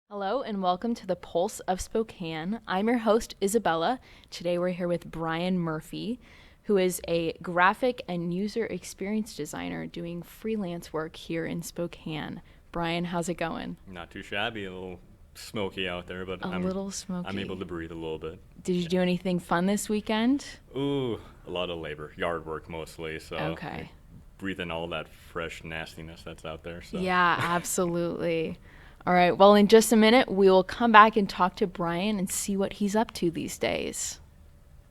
Hello and welcome to the Pulse of Spokane. I'm your host, Isabella. Today we're here with Bryan Murphy, who is a graphic and user experience designer doing freelance work here in Spokane. Bryan, how's it going? Not too shabby, a little smoky out there, but A little smoky. I'm able to breathe a little bit. Did you do anything fun this weekend? Ooh, a lot of labor, yard work mostly, so Okay. breathe in all that fresh nastiness that's out there. So Yeah, absolutely. All right, well, in just a minute, we will come back and talk to Bryan and see what he's up to these days.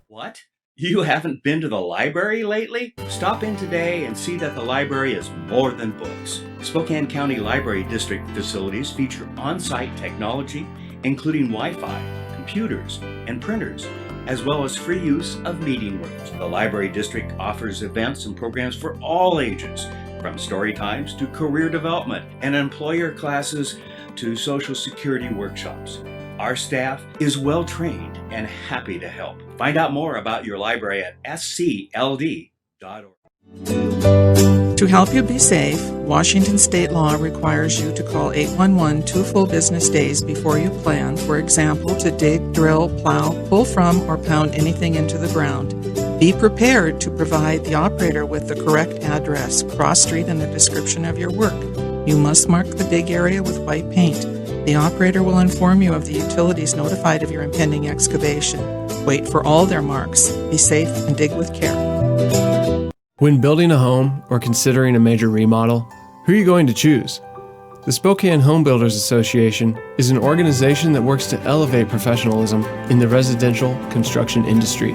What? You haven't been to the library lately? Stop in today and see that the library is more than books. Spokane County Library District facilities feature on-site technology, including Wi-Fi, computers, and printers, as well as free use of meeting rooms. The Library District offers events and programs for all ages, from story times to career development and employer classes to Social Security workshops. Our staff is well trained and happy to help. Find out more about your library at scld.org. To help you be safe, Washington state law requires you to call 811 2 full business days before you plan, for example, to dig, drill, plow, pull from, or pound anything into the ground. Be prepared to provide the operator with the correct address, cross street, and a description of your work. You must mark the dig area with white paint. The operator will inform you of the utilities notified of your impending excavation. Wait for all their marks. Be safe and dig with care. When building a home or considering a major remodel, who are you going to choose? The Spokane Home Builders Association is an organization that works to elevate professionalism in the residential construction industry.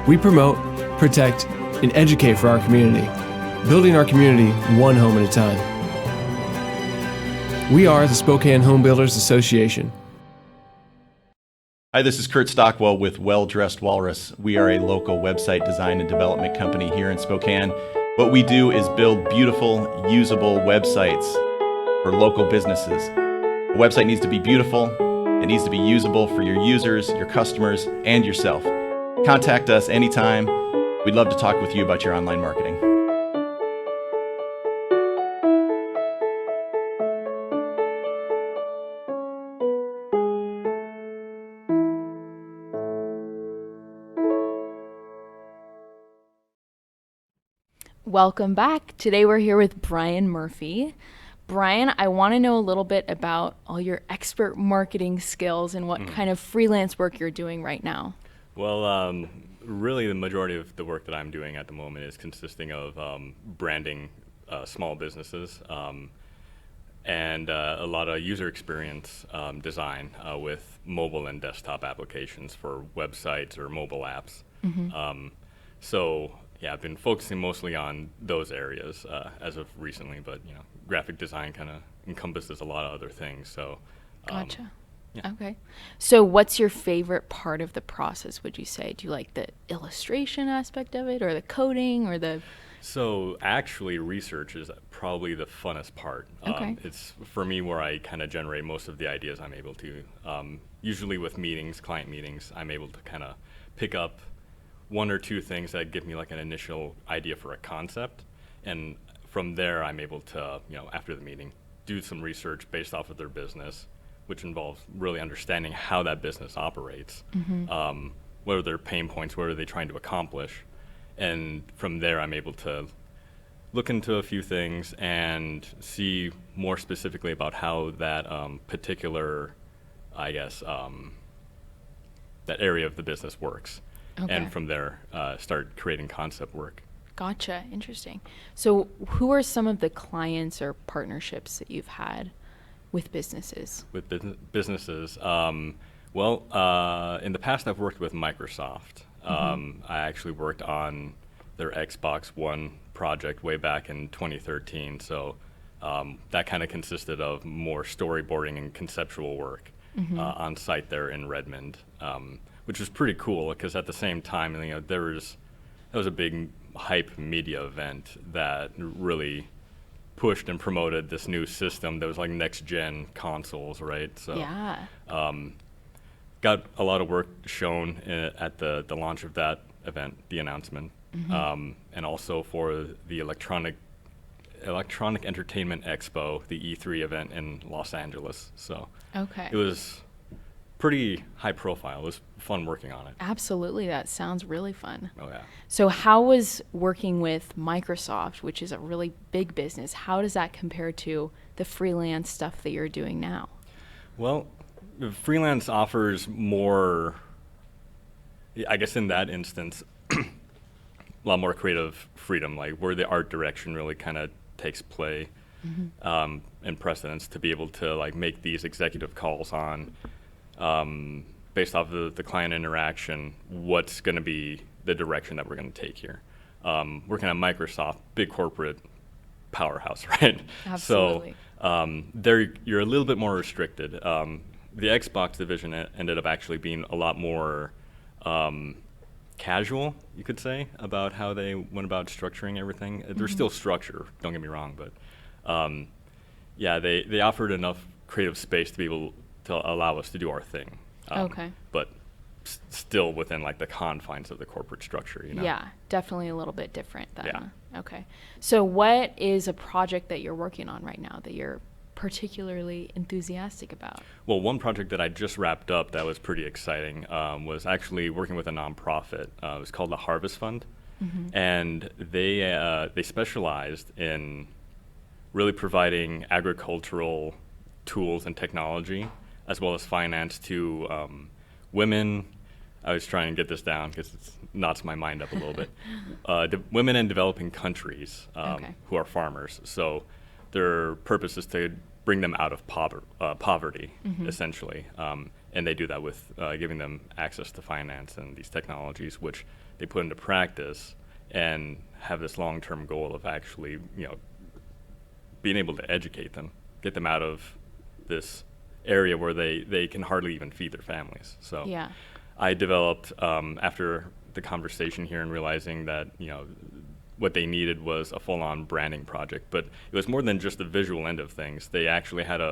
We promote, protect, and educate for our community, building our community one home at a time. We are the Spokane Home Builders Association. Hi, this is Kurt Stockwell with Well Dressed Walrus. We are a local website design and development company here in Spokane. What we do is build beautiful, usable websites for local businesses. A website needs to be beautiful, it needs to be usable for your users, your customers, and yourself. Contact us anytime. We'd love to talk with you about your online marketing. Welcome back. Today we're here with Bryan Murphy. Bryan, I want to know a little bit about all your expert marketing skills and what kind of freelance work you're doing right now. Well, really the majority of the work that I'm doing at the moment is consisting of branding small businesses and a lot of user experience design with mobile and desktop applications for websites or mobile apps. So yeah, I've been focusing mostly on those areas as of recently, but graphic design kind of encompasses a lot of other things. So, Gotcha. yeah. Okay. So what's your favorite part of the process, would you say? Do you like the illustration aspect of it or the coding or the... So actually, research is probably the funnest part. Okay. It's for me where I kind of generate most of the ideas I'm able to. Usually with meetings, client meetings, I'm able to kind of pick up one or two things that give me like an initial idea for a concept, and from there I'm able to, after the meeting, do some research based off of their business, which involves really understanding how that business operates, what are their pain points, what are they trying to accomplish, and from there I'm able to look into a few things and see more specifically about how that particular, I guess, that area of the business works. Okay. And from there, start creating concept work. Gotcha. Interesting. So who are some of the clients or partnerships that you've had with businesses? With businesses, well, in the past I've worked with Microsoft. I actually worked on their Xbox One project way back in 2013. So that kind of consisted of more storyboarding and conceptual work on site there in Redmond. Which was pretty cool because at the same time, that was a big hype media event that really pushed and promoted this new system that was like next gen consoles, right? So Yeah. got a lot of work shown at the launch of that event, the announcement, and also for the electronic Electronic Entertainment Expo, the E3 event in Los Angeles. So Okay. it was pretty high profile. It was fun working on it. Absolutely. That sounds really fun. Oh yeah. So how was working with Microsoft, which is a really big business, how does that compare to the freelance stuff that you're doing now? Well, freelance offers more, I guess in that instance, a lot more creative freedom, like where the art direction really kind of takes play and precedence to be able to like make these executive calls on, based off of the client interaction, what's going to be the direction that we're going to take here. Working at Microsoft, big corporate powerhouse, right? Absolutely. So there you're a little bit more restricted. The Xbox division ended up actually being a lot more casual, you could say, about how they went about structuring everything. There's still structure, don't get me wrong, but yeah, they offered enough creative space to be able to allow us to do our thing. Okay. But still within like the confines of the corporate structure, you know? Yeah, definitely a little bit different then. Yeah. Okay. So what is a project that you're working on right now that you're particularly enthusiastic about? Well, one project that I just wrapped up that was pretty exciting was actually working with a nonprofit. It was called the Harvest Fund, and they specialized in really providing agricultural tools and technology, as well as finance to women. I was trying to get this down because it knots my mind up a little bit. Women in developing countries who are farmers. So their purpose is to bring them out of poverty, essentially. And they do that with giving them access to finance and these technologies, which they put into practice and have this long-term goal of actually, being able to educate them, get them out of this area where they can hardly even feed their families. So Yeah. I developed, after the conversation here and realizing that, what they needed was a full-on branding project, but it was more than just the visual end of things. They actually had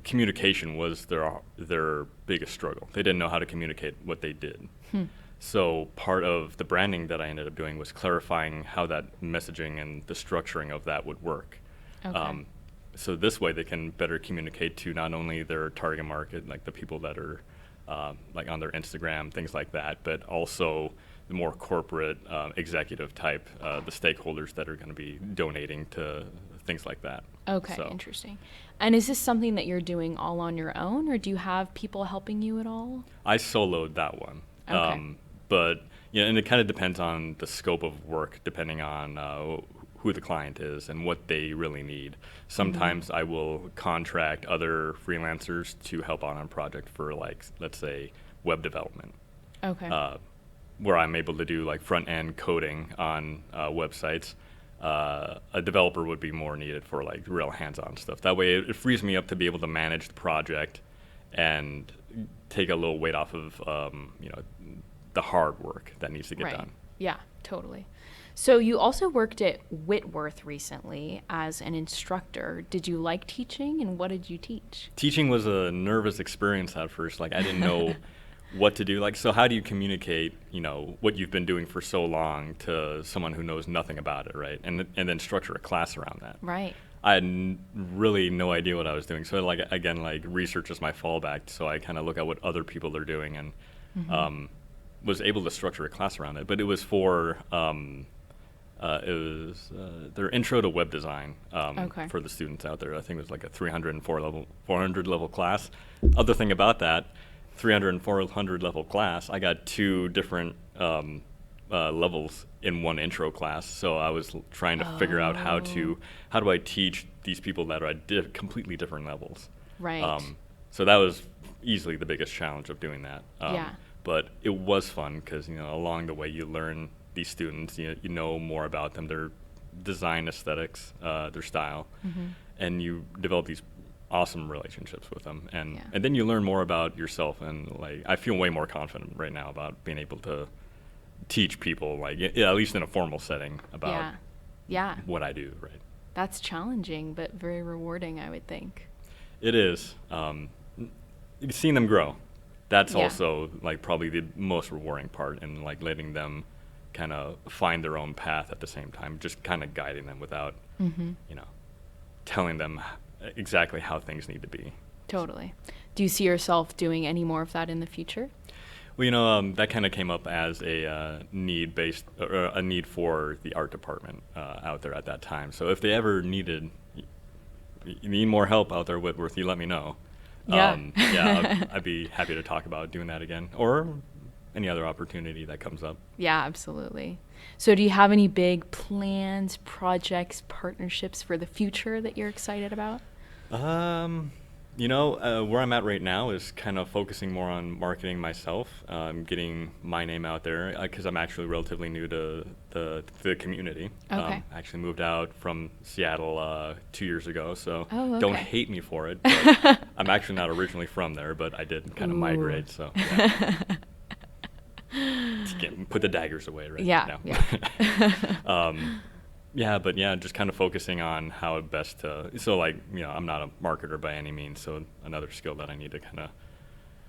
communication was their biggest struggle. They didn't know how to communicate what they did. So part of the branding that I ended up doing was clarifying how that messaging and the structuring of that would work. Okay. So this way they can better communicate to not only their target market, like the people that are like on their Instagram, things like that, but also the more corporate executive type, the stakeholders that are going to be donating to things like that. Okay, So interesting. And is this something that you're doing all on your own, or do you have people helping you at all? I soloed that one. Okay. But, and it kind of depends on the scope of work, depending on who the client is and what they really need. Sometimes I will contract other freelancers to help on a project for, like, let's say, web development. Okay. Where I'm able to do like front-end coding on websites. A developer would be more needed for like real hands-on stuff. That way it frees me up to be able to manage the project and take a little weight off of the hard work that needs to get done. Yeah, totally. So you also worked at Whitworth recently as an instructor. Did you like teaching, and what did you teach? Teaching was a nervous experience at first. Like I didn't know what to do. Like, so how do you communicate, what you've been doing for so long to someone who knows nothing about it, right? And then structure a class around that. Right. I had really no idea what I was doing. So research is my fallback. So I kind of look at what other people are doing and was able to structure a class around it. But it was for their intro to web design for the students out there. I think it was like a 400 level class. Other thing about that, 300 and 400 level class, I got 2 different levels in one intro class. So I was trying to figure out how do I teach these people that are at completely different levels. Right. So that was easily the biggest challenge of doing that. Yeah. But it was fun because along the way you learn these students, you know more about them, their design aesthetics, their style, and you develop these awesome relationships with them, and then you learn more about yourself. And like I feel way more confident right now about being able to teach people, like at least in a formal setting, about what I do. Right. That's challenging, but very rewarding, I would think. It is. Seeing them grow. That's also like probably the most rewarding part, and like letting them kind of find their own path at the same time, just kind of guiding them without, telling them exactly how things need to be. Totally. Do you see yourself doing any more of that in the future? Well, that kind of came up as a need for the art department out there at that time. So if they ever you need more help out there, Whitworth, you let me know. Yeah. I'd be happy to talk about doing that again, or any other opportunity that comes up. Yeah, absolutely. So do you have any big plans, projects, partnerships for the future that you're excited about? Where I'm at right now is kind of focusing more on marketing myself, getting my name out there, because I'm actually relatively new to the community. Okay. I actually moved out from Seattle 2 years ago, so Oh, okay. don't hate me for it. But I'm actually not originally from there, but I did kind of migrate, so yeah. Put the daggers away right now. Yeah. Just kind of focusing on how best to, I'm not a marketer by any means, so another skill that I need to kind of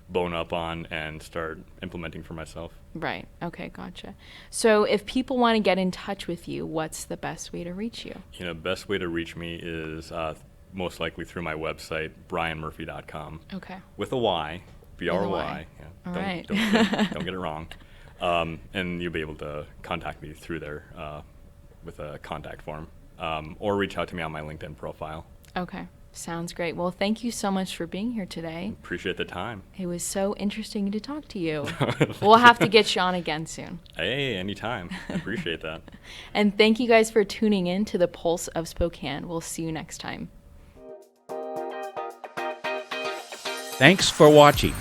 bone up on and start implementing for myself. Right. Okay, gotcha. So if people want to get in touch with you, what's the best way to reach you? Best way to reach me is most likely through my website, bryanmurphy.com. Okay. With a Y, B-R-Y. Yeah, All right. Don't get it wrong. And you'll be able to contact me through there with a contact form, or reach out to me on my LinkedIn profile. Okay. Sounds great. Well, thank you so much for being here today. Appreciate the time. It was so interesting to talk to you. We'll have to get you on again soon. Hey, anytime. I appreciate that. And thank you guys for tuning in to the Pulse of Spokane. We'll see you next time. Thanks for watching.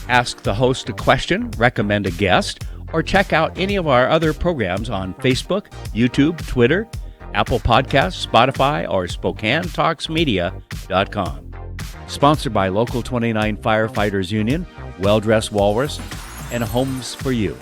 Ask the host a question, recommend a guest, or check out any of our other programs on Facebook, YouTube, Twitter, Apple Podcasts, Spotify, or SpokaneTalksMedia.com. Sponsored by Local 29 Firefighters Union, Well Dressed Walrus, and Homes for You.